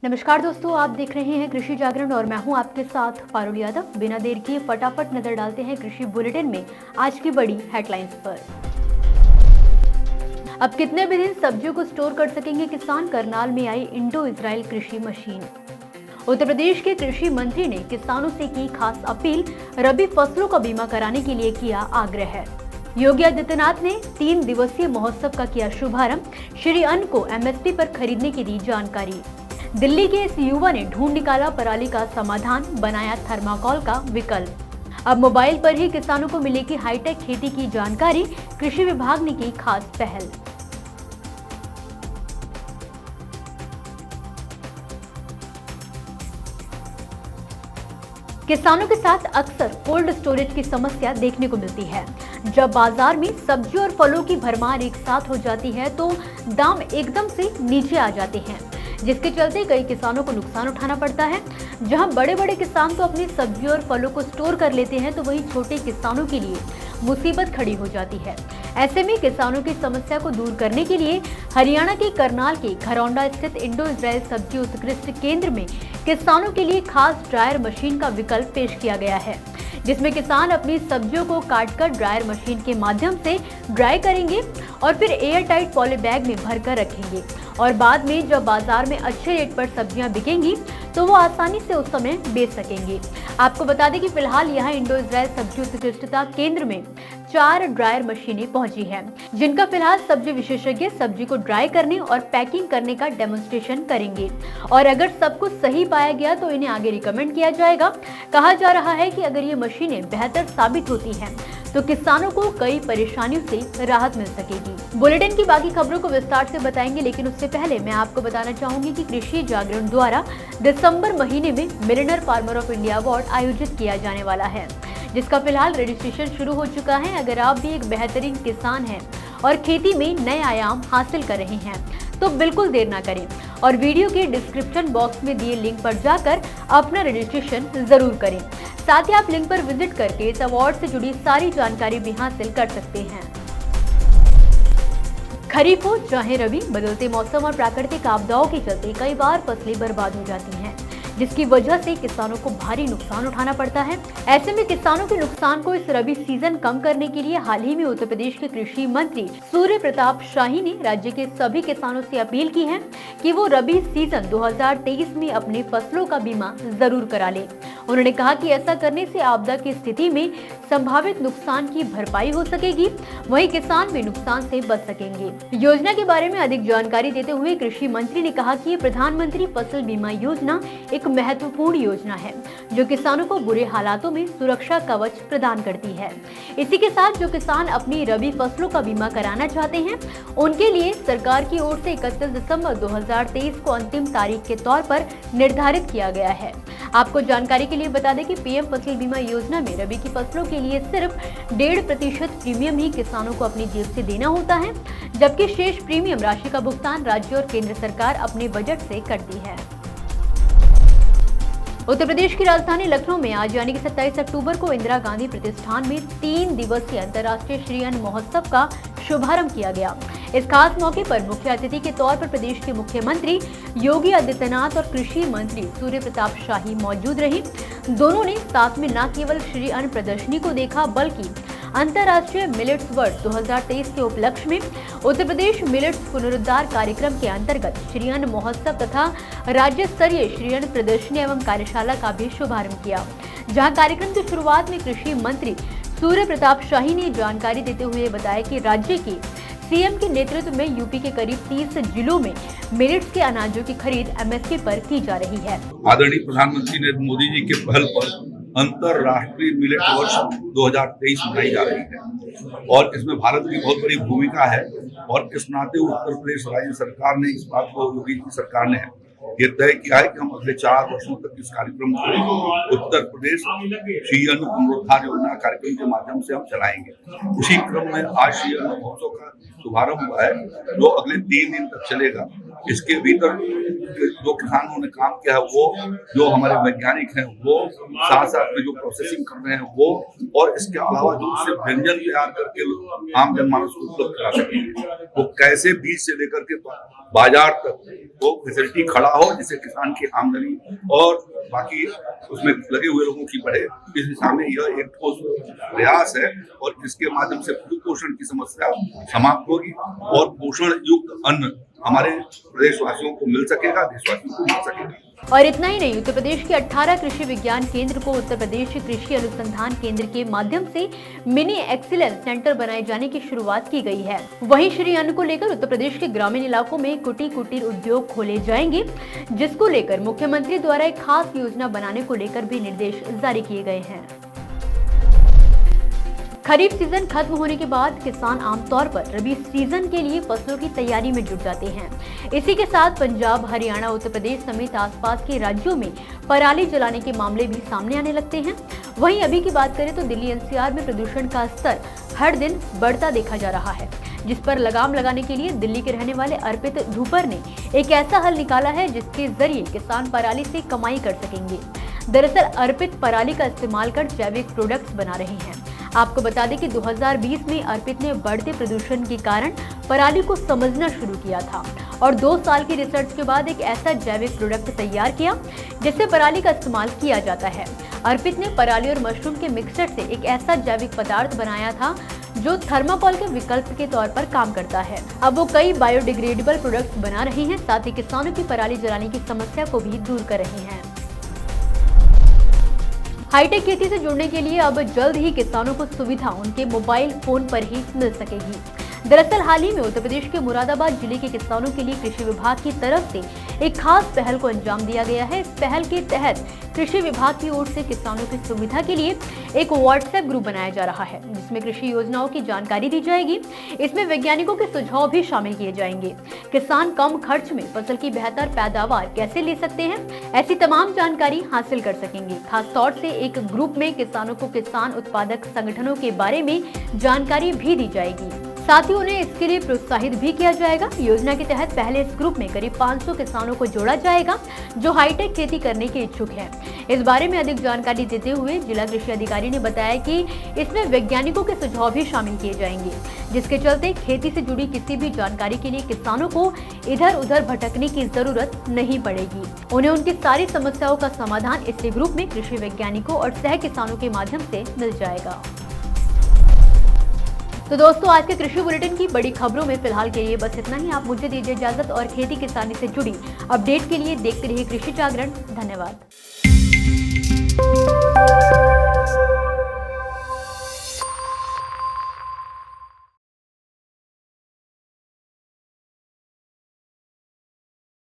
नमस्कार दोस्तों, आप देख रहे हैं कृषि जागरण और मैं हूं आपके साथ पारुल यादव। बिना देर किए फटाफट नजर डालते हैं कृषि बुलेटिन में आज की बड़ी हेडलाइंस पर। अब कितने भी दिन सब्जियों को स्टोर कर सकेंगे किसान? करनाल में आई इंडो इजराइल कृषि मशीन। उत्तर प्रदेश के कृषि मंत्री ने किसानों से की खास अपील, रबी फसलों का बीमा कराने के लिए किया आग्रह। योगी आदित्यनाथ ने 3 दिवसीय महोत्सव का किया शुभारंभ। श्री अन्न को एमएसपी पर खरीदने की दी जानकारी। दिल्ली के इस युवा ने ढूंढ निकाला पराली का समाधान, बनाया थर्माकोल का विकल्प। अब मोबाइल पर ही किसानों को मिलेगी हाईटेक खेती की जानकारी। कृषि विभाग ने की खास पहल। किसानों के साथ अक्सर कोल्ड स्टोरेज की समस्या देखने को मिलती है। जब बाजार में सब्जियों और फलों की भरमार एक साथ हो जाती है तो दाम एकदम से नीचे आ जाते हैं, जिसके चलते कई किसानों को नुकसान उठाना पड़ता है। जहां बड़े बड़े किसान तो अपनी सब्जियों और फलों को स्टोर कर लेते हैं, तो वहीं छोटे किसानों के लिए मुसीबत खड़ी हो जाती है। ऐसे में किसानों की समस्या को दूर करने के लिए हरियाणा के करनाल के घरौंडा स्थित इंडो इजराइल सब्जी उत्कृष्ट केंद्र में किसानों के लिए खास ड्रायर मशीन का विकल्प पेश किया गया है, जिसमें किसान अपनी सब्जियों को काटकर ड्रायर मशीन के माध्यम से ड्राई करेंगे और फिर एयर टाइट पॉली बैग में भरकर रखेंगे और बाद में जब बाजार में अच्छे रेट पर सब्जियां बिकेंगी तो वो आसानी से उस समय बेच सकेंगे। आपको बता दें कि फिलहाल यहाँ इंडो इजराइल सब्जी उत्कृष्टता केंद्र में 4 ड्रायर मशीनें पहुंची हैं, जिनका फिलहाल सब्जी विशेषज्ञ सब्जी को ड्राई करने और पैकिंग करने का डेमोन्स्ट्रेशन करेंगे और अगर सब कुछ सही पाया गया तो इन्हें आगे रिकमेंड किया जाएगा। कहा जा रहा है कि अगर ये मशीनें बेहतर साबित होती हैं तो किसानों को कई परेशानियों से राहत मिल सकेगी। बुलेटिन की बाकी खबरों को विस्तार से बताएंगे, लेकिन उससे पहले मैं आपको बताना चाहूंगी कि कृषि जागरण द्वारा दिसंबर महीने में millionaire farmer of India award आयोजित किया जाने वाला है, जिसका फिलहाल रजिस्ट्रेशन शुरू हो चुका है। अगर आप भी एक बेहतरीन किसान हैं और खेती में नए आयाम हासिल कर रहे हैं तो बिल्कुल देर ना करें और वीडियो के डिस्क्रिप्शन बॉक्स में दिए लिंक पर जाकर अपना रजिस्ट्रेशन जरूर करें। साथ ही आप लिंक पर विजिट करके इस अवार्ड से जुड़ी सारी जानकारी भी हासिल कर सकते हैं। खरीफ हो चाहे रबी, बदलते मौसम और प्राकृतिक आपदाओं के चलते कई बार फसलें बर्बाद हो जाती हैं, जिसकी वजह से किसानों को भारी नुकसान उठाना पड़ता है। ऐसे में किसानों के नुकसान को इस रबी सीजन कम करने के लिए हाल ही में उत्तर प्रदेश के कृषि मंत्री सूर्य प्रताप शाही ने राज्य के सभी किसानों से अपील की है कि वो रबी सीजन 2023 में अपने फसलों का बीमा जरूर करा ले। उन्होंने कहा कि ऐसा करने से आपदा की स्थिति में संभावित नुकसान की भरपाई हो सकेगी, वहीं किसान भी नुकसान से बच सकेंगे। योजना के बारे में अधिक जानकारी देते हुए कृषि मंत्री ने कहा कि प्रधानमंत्री फसल बीमा योजना एक महत्वपूर्ण योजना है जो किसानों को बुरे हालातों में सुरक्षा कवच प्रदान करती है। इसी के साथ जो किसान अपनी रबी फसलों का बीमा कराना चाहते हैं उनके लिए सरकार की ओर से 31 दिसंबर 2023 को अंतिम तारीख के तौर पर निर्धारित किया गया है। आपको जानकारी के लिए बता दें कि पीएम फसल बीमा योजना में रबी की फसलों के लिए सिर्फ 1.5% प्रीमियम ही किसानों को अपनी जेब से देना होता है, जबकि शेष प्रीमियम राशि का भुगतान राज्य और केंद्र सरकार अपने बजट से करती है। उत्तर प्रदेश की राजधानी लखनऊ में आज यानी कि 27 अक्टूबर को इंदिरा गांधी प्रतिष्ठान में 3 दिवसीय अंतर्राष्ट्रीय श्री अन्न महोत्सव का शुभारंभ किया गया। इस खास मौके पर मुख्य अतिथि के तौर पर प्रदेश के मुख्यमंत्री योगी आदित्यनाथ और कृषि मंत्री सूर्य प्रताप शाही मौजूद रहे। दोनों ने साथ में न केवल श्री अन्न प्रदर्शनी को देखा बल्कि अंतर्राष्ट्रीय मिलेट्स वर्ष 2023 के उपलक्ष्य में उत्तर प्रदेश मिलेट्स पुनरुद्धार कार्यक्रम के अंतर्गत श्री अन्न महोत्सव तथा राज्य स्तरीय श्री अन्न प्रदर्शनी एवं कार्यशाला का भी शुभारंभ किया, जहां कार्यक्रम की शुरुआत में कृषि मंत्री सूर्य प्रताप शाही ने जानकारी देते हुए बताया कि राज्य के सीएम के नेतृत्व में यूपी के करीब 30 जिलों में मिलेट्स के अनाजों की खरीद एमएसपी पर की जा रही है। आदरणीय प्रधानमंत्री नरेंद्र मोदी जी के पहल पर अंतर्राष्ट्रीय मिलेट वर्ष 2023 मनाई जा रही है और इसमें भारत की बहुत बड़ी भूमिका है और इस नाते उत्तर प्रदेश राज्य सरकार ने इस बात को, योगी जी सरकार ने ये तय किया है कि हम अगले 4 वर्षों तक इस कार्यक्रम को उत्तर प्रदेश श्री अन्न पुनरुद्धार योजना कार्यक्रम के माध्यम से हम चलाएंगे। उसी क्रम में आज श्री अन्न महोत्सव का शुभारंभ हुआ है जो अगले 3 दिन तक चलेगा इसके भीतर जो किसानों ने काम किया है वो, जो हमारे वैज्ञानिक हैं वो, साथ साथ में जो प्रोसेसिंग कर रहे हैं वो, और इसके अलावा जो उससे व्यंजन तैयार करके आम जनमानस को उपलब्ध करा सकेंगे, वो कैसे बीज से लेकर के बाजार तक वो फैसिलिटी खड़ा हो, जिससे किसान की आमदनी और बाकी उसमें लगे हुए लोगों की बढ़े। इस दिशा में यह एक ठोस प्रयास है और इसके माध्यम से कुपोषण की समस्या समाप्त होगी और पोषण युक्त अन्न हमारे प्रदेशवासियों को मिल सकेगा, देशवासियों को मिल सकेगा। और इतना ही नहीं, उत्तर प्रदेश के 18 कृषि विज्ञान केंद्र को उत्तर प्रदेश कृषि अनुसंधान केंद्र के माध्यम से मिनी एक्सीलेंस सेंटर बनाए जाने की शुरुआत की गई है। वहीं श्री अन्न को लेकर उत्तर प्रदेश के ग्रामीण इलाकों में कुटीर उद्योग खोले जाएंगे, जिसको लेकर मुख्यमंत्री द्वारा एक खास योजना बनाने को लेकर भी निर्देश जारी किए गए हैं। खरीफ सीजन खत्म होने के बाद किसान आमतौर पर रबी सीजन के लिए फसलों की तैयारी में जुट जाते हैं। इसी के साथ पंजाब, हरियाणा, उत्तर प्रदेश समेत आसपास के राज्यों में पराली जलाने के मामले भी सामने आने लगते हैं। वहीं अभी की बात करें तो दिल्ली एनसीआर में प्रदूषण का स्तर हर दिन बढ़ता देखा जा रहा है, जिस पर लगाम लगाने के लिए दिल्ली के रहने वाले अर्पित धूपर ने एक ऐसा हल निकाला है जिसके जरिए किसान पराली से कमाई कर सकेंगे। दरअसल अर्पित पराली का इस्तेमाल कर जैविक प्रोडक्ट्स बना रहे हैं। आपको बता दें कि 2020 में अर्पित ने बढ़ते प्रदूषण के कारण पराली को समझना शुरू किया था और 2 साल की रिसर्च के बाद एक ऐसा जैविक प्रोडक्ट तैयार किया जिससे पराली का इस्तेमाल किया जाता है। अर्पित ने पराली और मशरूम के मिक्सचर से एक ऐसा जैविक पदार्थ बनाया था जो थर्माकोल के विकल्प के तौर पर काम करता है। अब वो कई बायोडिग्रेडेबल प्रोडक्ट्स बना रहे हैं, साथ ही किसानों की पराली जलाने की समस्या को भी दूर कर रहे हैं। हाईटेक खेती से जुड़ने के लिए अब जल्द ही किसानों को सुविधा उनके मोबाइल फोन पर ही मिल सकेगी। दरअसल हाल ही में उत्तर प्रदेश के मुरादाबाद जिले के किसानों के लिए कृषि विभाग की तरफ से एक खास पहल को अंजाम दिया गया है। इस पहल के तहत कृषि विभाग की ओर से किसानों की सुविधा के लिए एक व्हाट्सएप ग्रुप बनाया जा रहा है, जिसमें कृषि योजनाओं की जानकारी दी जाएगी। इसमें वैज्ञानिकों के सुझाव भी शामिल किए जाएंगे। किसान कम खर्च में फसल की बेहतर पैदावार कैसे ले सकते हैं, ऐसी तमाम जानकारी हासिल कर सकेंगे। खास तौर से एक ग्रुप में किसानों को किसान उत्पादक संगठनों के बारे में जानकारी भी दी जाएगी, साथ ही उन्हें इसके लिए प्रोत्साहित भी किया जाएगा। योजना के तहत पहले इस ग्रुप में करीब 500 किसानों को जोड़ा जाएगा जो हाईटेक खेती करने के इच्छुक हैं। इस बारे में अधिक जानकारी देते हुए जिला कृषि अधिकारी ने बताया कि इसमें वैज्ञानिकों के सुझाव भी शामिल किए जाएंगे, जिसके चलते खेती से जुड़ी किसी भी जानकारी के लिए किसानों को इधर उधर भटकने की जरूरत नहीं पड़ेगी। उन्हें उनकी सारी समस्याओं का समाधान इस ग्रुप में कृषि वैज्ञानिकों और सह किसानों के माध्यम से मिल जाएगा। तो दोस्तों, आज के कृषि बुलेटिन की बड़ी खबरों में फिलहाल के लिए बस इतना ही। आप मुझे दीजिए इजाजत और खेती किसानी से जुड़ी अपडेट के लिए देखते रहिए कृषि जागरण। धन्यवाद।